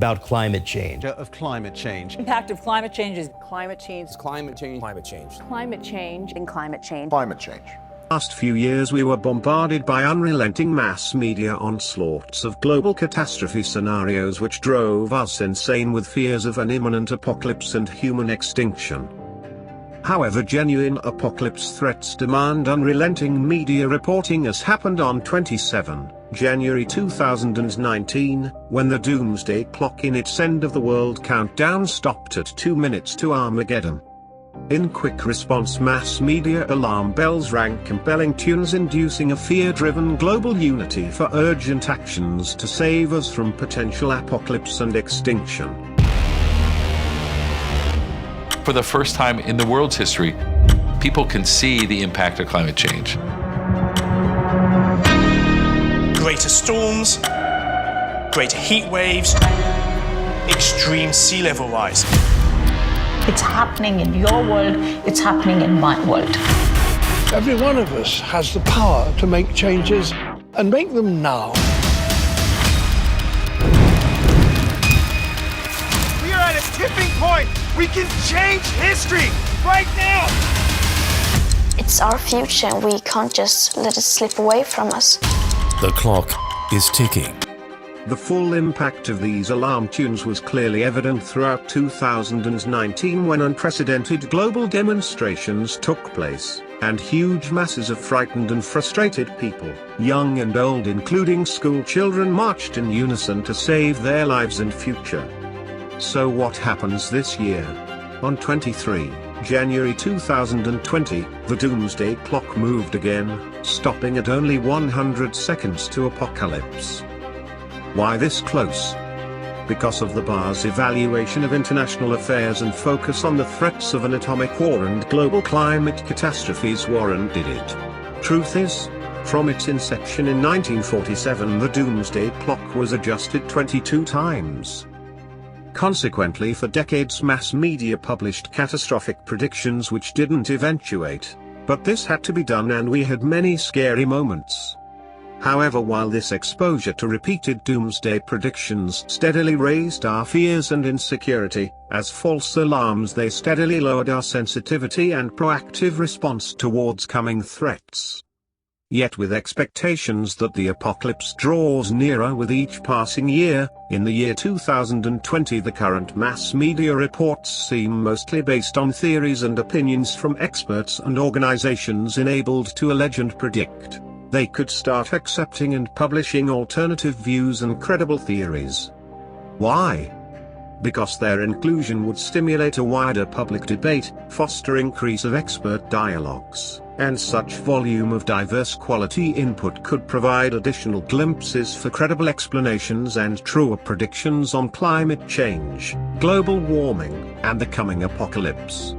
about climate change. Of climate change. Impact of climate change is Climate change. Climate change. Climate change. climate change. In climate change. Climate change. Last few years we were bombarded by unrelenting mass media onslaughts of global catastrophe scenarios which drove us insane with fears of an imminent apocalypse and human extinction. However, genuine apocalypse threats demand unrelenting media reporting, as happened on 27 January 2019, when the doomsday clock in its end of the world countdown stopped at 2 minutes to Armageddon. In quick response, mass media alarm bells rang, compelling tunes inducing a fear-driven global unity for urgent actions to save us from potential apocalypse and extinction. For the first time in the world's history, people can see the impact of climate change. Greater storms, greater heat waves, extreme sea level rise. It's happening in your world, it's happening in my world. Every one of us has the power to make changes and make them now. We are at a tipping point. We can change history right now. It's our future and we can't just let it slip away from us. The clock is ticking. The full impact of these alarm tunes was clearly evident throughout 2019, when unprecedented global demonstrations took place, and huge masses of frightened and frustrated people, young and old including school children, marched in unison to save their lives and future. So what happens this year? On 23 January 2020, the doomsday clock moved again, stopping at only 100 seconds to apocalypse. Why this close? Because of the bar's evaluation of international affairs and focus on the threats of an atomic war and global climate catastrophes warranted it. Truth is, from its inception in 1947, the doomsday clock was adjusted 22 times. Consequently, for decades mass media published catastrophic predictions which didn't eventuate, but this had to be done and we had many scary moments. However, while this exposure to repeated doomsday predictions steadily raised our fears and insecurity, as false alarms they steadily lowered our sensitivity and proactive response towards coming threats. Yet with expectations that the apocalypse draws nearer with each passing year, in the year 2020 the current mass media reports seem mostly based on theories and opinions from experts and organizations enabled to allege and predict. They could start accepting and publishing alternative views and credible theories. Why? Because their inclusion would stimulate a wider public debate, foster increase of expert dialogues, and such volume of diverse quality input could provide additional glimpses for credible explanations and truer predictions on climate change, global warming, and the coming apocalypse.